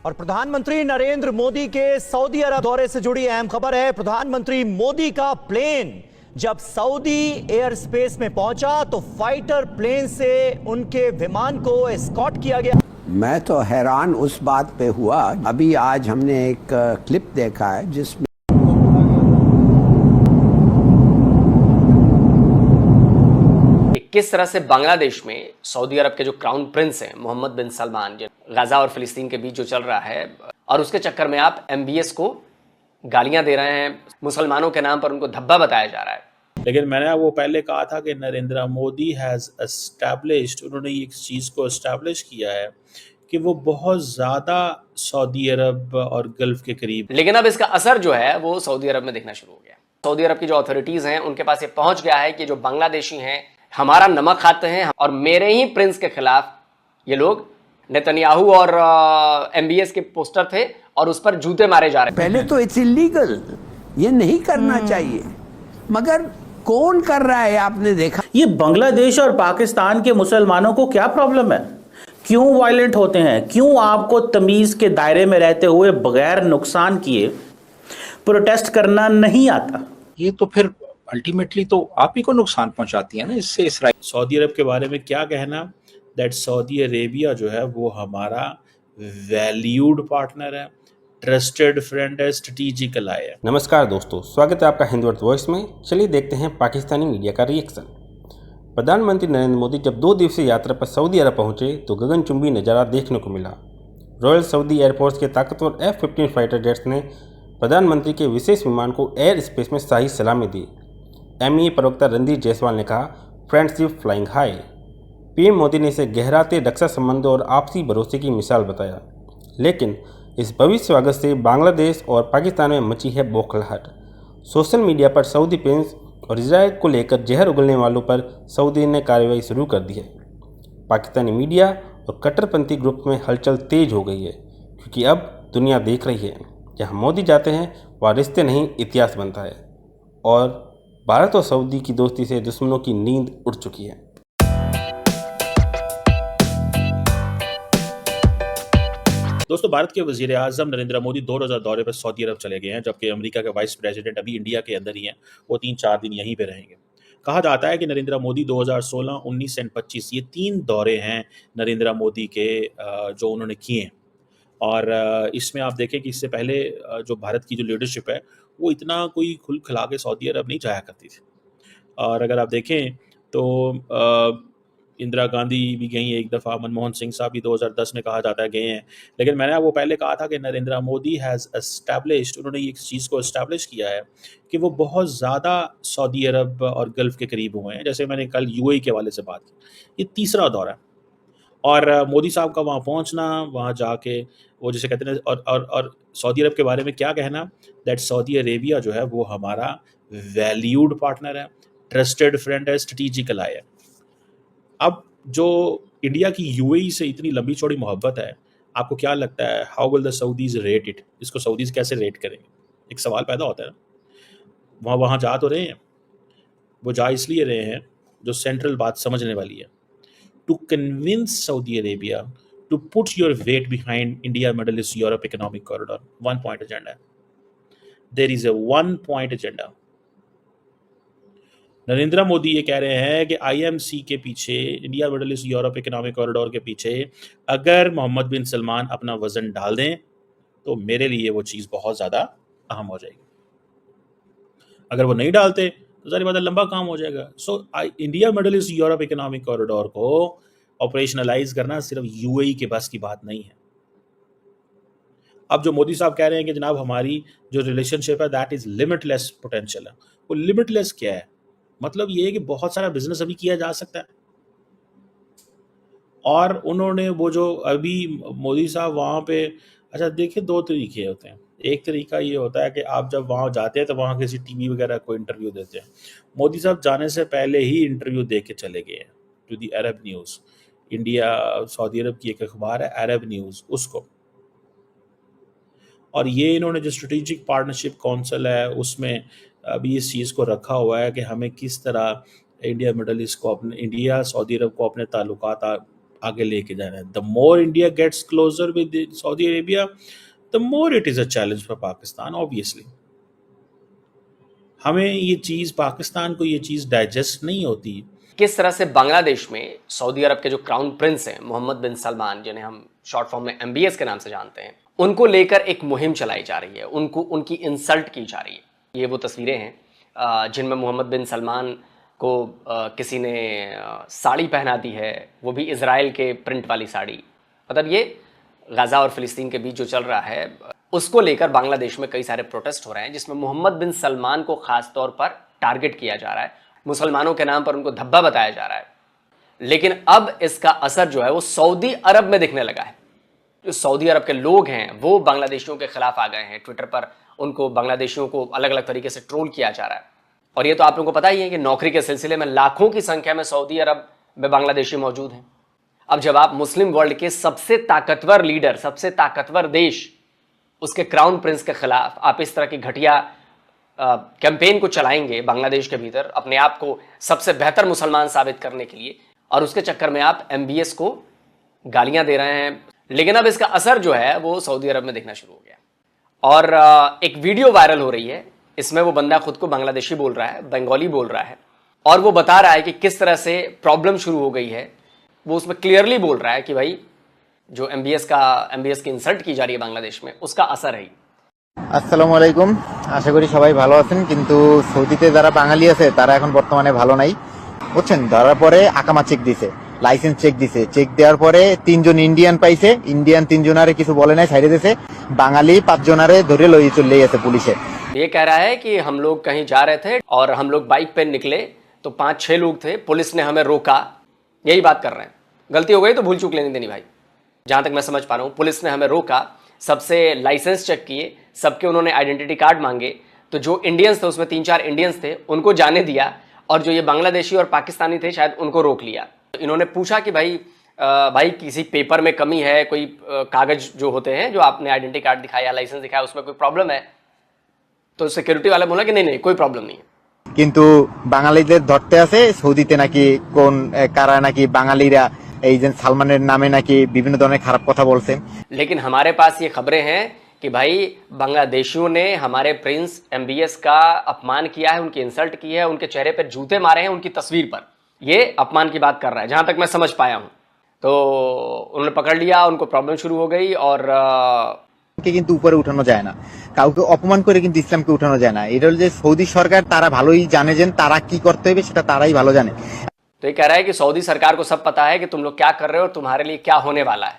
और प्रधानमंत्री नरेंद्र मोदी के सऊदी अरब दौरे से जुड़ी अहम खबर है। प्रधानमंत्री मोदी का प्लेन जब सऊदी एयर स्पेस में पहुंचा तो फाइटर प्लेन से उनके विमान को एस्कॉर्ट किया गया। मैं तो हैरान उस बात पे हुआ। अभी आज हमने एक क्लिप देखा है जिसमें किस तरह से बांग्लादेश में सऊदी अरब के जो क्राउन प्रिंस हैं मोहम्मद बिन सलमान, गाजा और फिलिस्तीन के बीच जो चल रहा है, और उसके चक्कर में आप एमबीएस को गालियां दे रहे हैं, मुसलमानों के नाम पर उनको धब्बा बताया जा रहा है। लेकिन मैंने वो पहले कहा था कि नरेंद्र मोदी हैज़ एस्टैब्लिश्ड, उन्होंने एक चीज़ को एस्टैब्लिश किया है कि वो बहुत ज़्यादा सऊदी अरब और गल्फ के करीब। लेकिन अब इसका असर जो है वो सऊदी अरब में दिखना शुरू हो गया। सऊदी अरब की जो अथॉरिटीज़ हैं उनके पास ये पहुंच गया है कि जो बांग्लादेशी हैं हमारा नमक खाते हैं, और मेरे ही प्रिंस के खिलाफ ये लोग नेतन्याहू और एमबीएस के पोस्टर थे और उस पर जूते मारे जा रहे हैं। पहले तो इट्स इलीगल, ये नहीं करना चाहिए, मगर कौन कर रहा है आपने देखा। ये बांग्लादेश और पाकिस्तान के मुसलमानों को क्या प्रॉब्लम है? क्यों वायलेंट होते हैं? क्यों आपको तमीज के दायरे में रहते हुए बगैर नुकसान किए प्रोटेस्ट करना नहीं आता? ये तो फिर अल्टीमेटली तो आप ही को नुकसान पहुंचाती है ना इससे इसराइल। सऊदी अरब के बारे में क्या कहना, दैट सऊदी अरेबिया जो है वो हमारा वैल्यूड पार्टनर है, ट्रस्टेड फ्रेंड है, स्ट्रेटेजिक अलाई है। नमस्कार दोस्तों, स्वागत है आपका हिंदुवर्थ वॉइस में। चलिए देखते हैं पाकिस्तानी मीडिया का रिएक्शन। प्रधानमंत्री नरेंद्र मोदी जब 2 दिवसीय यात्रा पर सऊदी अरब पहुंचे तो गगनचुंबी नज़ारा देखने को मिला। रॉयल सऊदी एयरफोर्स के ताकतवर F-15 फाइटर जेट्स ने प्रधानमंत्री के विशेष विमान को एयर स्पेस में शाही सलामी दी। MEA प्रवक्ता रणधीर जायसवाल ने कहा, friendship flying high. PM Modi ने इसे गहराते रक्षा संबंधों और आपसी भरोसे की मिसाल बताया। लेकिन इस भव्य स्वागत से बांग्लादेश और पाकिस्तान में मची है बौखलाहट। सोशल मीडिया पर सऊदी प्रिंस और इजराइल को लेकर जहर उगलने वालों पर सऊदी ने कार्रवाई शुरू कर दी है। पाकिस्तानी मीडिया और कट्टरपंथी ग्रुप में हलचल तेज हो गई है, क्योंकि अब दुनिया देख रही है जहाँ मोदी जाते हैं वहाँ रिश्ते नहीं इतिहास बनता है, और भारत और सऊदी की दोस्ती से दुश्मनों की नींद उड़ चुकी है। दोस्तों, भारत के वजीर आजम नरेंद्र मोदी 2 रोज़ा दौरे पर सऊदी अरब चले गए हैं, जबकि अमेरिका के वाइस प्रेसिडेंट अभी इंडिया के अंदर ही हैं। वो 3-4 दिन यहीं पे रहेंगे। कहा जाता है कि नरेंद्र मोदी 2016, 19 एंड 25 ये 3 दौरे हैं नरेंद्र मोदी के जो उन्होंने किए हैं। और इसमें आप देखें कि इससे पहले जो भारत की जो लीडरशिप है वो इतना कोई खुल खिला के सऊदी अरब नहीं जाया करती थी। और अगर आप देखें तो इंदिरा गांधी भी गई हैं एक दफ़ा, मनमोहन सिंह साहब भी 2010 में कहा जाता है गए हैं। लेकिन मैंने वो पहले कहा था कि नरेंद्र मोदी हैज़ एस्टैब्लिश्ड, उन्होंने एक चीज़ को एस्टैब्लिश किया है कि वो बहुत ज़्यादा सऊदी अरब और गल्फ़ के करीब हुए हैं। जैसे मैंने कल UAE के हवाले से बात की, ये 3रा दौरा है। और मोदी साहब का वहाँ पहुँचना, वहाँ जाके वो जैसे कहते हैं, और सऊदी अरब के बारे में क्या कहना, दैट सऊदी अरेबिया जो है वो हमारा वैल्यूड पार्टनर है, ट्रस्टेड फ्रेंड है, स्ट्रेटेजिक अलाई है। अब जो इंडिया की UAE से इतनी लंबी चौड़ी मोहब्बत है, आपको क्या लगता है, how will the Saudis rate it? इसको सऊदीज़ कैसे रेट करेंगे? एक सवाल पैदा होता है ना। वहाँ जा तो रहे हैं, वो जा इसलिए रहे हैं, जो सेंट्रल बात समझने वाली है, to convince Saudi Arabia to put your weight behind India, Middle East, Europe economic corridor. 1 point agenda. There is a 1 point agenda. Narendra Modi ये कह रहे हैं कि IMC के पीछे, India middle east Europe economic corridor के पीछे अगर मोहम्मद बिन सलमान अपना वजन डाल दें तो मेरे लिए वो चीज़ बहुत ज़्यादा अहम हो जाएगी। अगर वो नहीं डालते तो सारी बात लंबा काम हो जाएगा। So India middle east Europe economic corridor को ऑपरेशनलाइज करना सिर्फ UAE के बस की बात नहीं है। अब जो मोदी साहब कह रहे हैं कि जनाब हमारी जो रिलेशनशिप है दैट इज लिमिटलेस पोटेंशियल है, वो लिमिटलेस क्या है? मतलब ये है कि बहुत सारा बिजनेस अभी किया जा सकता है। और उन्होंने वो जो अभी मोदी साहब वहाँ पे, अच्छा देखिए 2 तरीके होते हैं। एक तरीका ये होता है कि आप जब वहाँ जाते हैं तो वहाँ किसी TV वगैरह को इंटरव्यू देते हैं। मोदी साहब जाने से पहले ही इंटरव्यू दे के चले गए हैं to the Arab News. India सऊदी अरब की एक अखबार है अरब न्यूज़, उसको। और ये इन्होंने जो स्ट्रेटेजिक पार्टनरशिप काउंसिल है उसमें अभी इस चीज़ को रखा हुआ है कि हमें किस तरह इंडिया मिडल ईस्ट को अपने, इंडिया सऊदी अरब को अपने ताल्लुकात आगे लेके जा रहा है। The more India gets closer with Saudi Arabia, the more it is a challenge for Pakistan. Obviously हमें ये चीज, पाकिस्तान को ये चीज डाइजेस्ट नहीं होती। किस तरह से बांग्लादेश में सऊदी अरब के जो क्राउन प्रिंस हैं मोहम्मद बिन सलमान, जिन्हें हम शॉर्ट फॉर्म में MBS के नाम से जानते हैं, उनको लेकर एक मुहिम चलाई जा रही है, उनकी इंसल्ट की जा रही है। ये वो तस्वीरें हैं जिनमें मोहम्मद बिन सलमान को किसी ने साड़ी पहना दी है, वो भी इजराइल के प्रिंट वाली साड़ी। मतलब ये गाजा और फिलिस्तीन के बीच जो चल रहा है उसको लेकर बांग्लादेश में कई सारे प्रोटेस्ट हो रहे हैं, जिसमें मोहम्मद बिन सलमान को खास तौर पर टारगेट किया जा रहा है, मुसलमानों के नाम पर उनको धब्बा बताया जा रहा है। लेकिन अब इसका असर जो है वो सऊदी अरब में दिखने लगा है। जो सऊदी अरब के लोग हैं वो बांग्लादेशियों के खिलाफ आ गए हैं। ट्विटर पर उनको, बांग्लादेशियों को अलग अलग तरीके से ट्रोल किया जा रहा है। और ये तो आप लोगों को पता ही है कि नौकरी के सिलसिले में लाखों की संख्या में सऊदी अरब में बांग्लादेशी मौजूद हैं। अब जब आप मुस्लिम वर्ल्ड के सबसे ताकतवर लीडर, सबसे ताकतवर देश, उसके क्राउन प्रिंस के खिलाफ आप इस तरह की घटिया कैंपेन को चलाएंगे बांग्लादेश के भीतर, अपने आप को सबसे बेहतर मुसलमान साबित करने के लिए, और उसके चक्कर में आप MBS को गालियां दे रहे हैं। लेकिन अब इसका असर जो है वो सऊदी अरब में दिखना शुरू हो गया। और एक वीडियो वायरल हो रही है, इसमें वो बंदा खुद को बांग्लादेशी बोल रहा है, बंगाली बोल रहा है, और वो बता रहा है कि किस तरह से प्रॉब्लम शुरू हो गई है। वो उसमें क्लियरली बोल रहा है कि भाई जो MBS की इंसल्ट की जा रही है बांग्लादेश में, उसका असर है। আসসালামু আলাইকুম, আশা করি সবাই ভালো আছেন। কিন্তু সৌদিতে যারা বাঙালি আছে তারা এখন বর্তমানে ভালো নাই, বুঝছেন। ধরার পরে আকামা চেক দিছে, লাইসেন্স চেক দিছে, চেক দেওয়ার পরে 3 জন ইন্ডিয়ান পাইছে, ইন্ডিয়ান 3 জনারে কিছু বলে নাই, সাইডে দিছে। বাঙালি 5 জনারে ধরে লই চলে গেছে পুলিশে। ये कह रहा है कि हम लोग कहीं जा रहे थे और हम लोग बाइक पे निकले तो 5-6 लोग थे, पुलिस ने हमें रोका। यही बात कर रहे हैं। गलती हो गई तो भूल चूक लेने देनी भाई। जहां तक मैं समझ पा रहा हूं, पुलिस ने हमें रोका, सबसे लाइसेंस चेक किए, सबके उन्होंने आइडेंटिटी कार्ड मांगे, तो जो इंडियंस थे उसमें 3-4 इंडियंस थे, उनको जाने दिया, और जो ये बांग्लादेशी और पाकिस्तानी थे शायद उनको रोक लिया। तो इन्होंने पूछा कि भाई किसी पेपर में कमी है, कोई कागज जो होते हैं, जो आपने आइडेंटिटी कार्ड दिखाया, लाइसेंस दिखाया, उसमें कोई प्रॉब्लम है? तो सिक्योरिटी वाले बोला कि नहीं कोई प्रॉब्लम नहीं है। কিন্তু বাঙালিদের ধরতে আছে সৌদিতে নাকি কোন কারা নাকি বাঙালিরা এই যে সালমানের নামে নাকি বিভিন্ন ধরনের খারাপ কথা বলছে। लेकिन हमारे पास ये खबरें हैं कि भाई बांग्लादेशियों ने हमारे प्रिंस MBS का अपमान किया है, उनकी इंसल्ट की है, उनके चेहरे पर जूते मारे हैं उनकी तस्वीर पर। ये अपमान की बात कर रहा है, जहां तक मैं समझ पाया हूं। तो उन्होंने पकड़ लिया, उनको प्रॉब्लम शुरू हो गई, और কিন্তু উপরে উঠানো যায় না, কাউকে অপমান করে কিন্তু ইসলামকে উঠানো যায় না। এটা হলো যে সৌদি সরকার তারা ভালোই জানে যে তারা কি করতে হবে, সেটা তারাই ভালো জানে। तो ये कह रहा है कि सऊदी सरकार को सब पता है कि तुम लोग क्या कर रहे हो और तुम्हारे लिए क्या होने वाला है।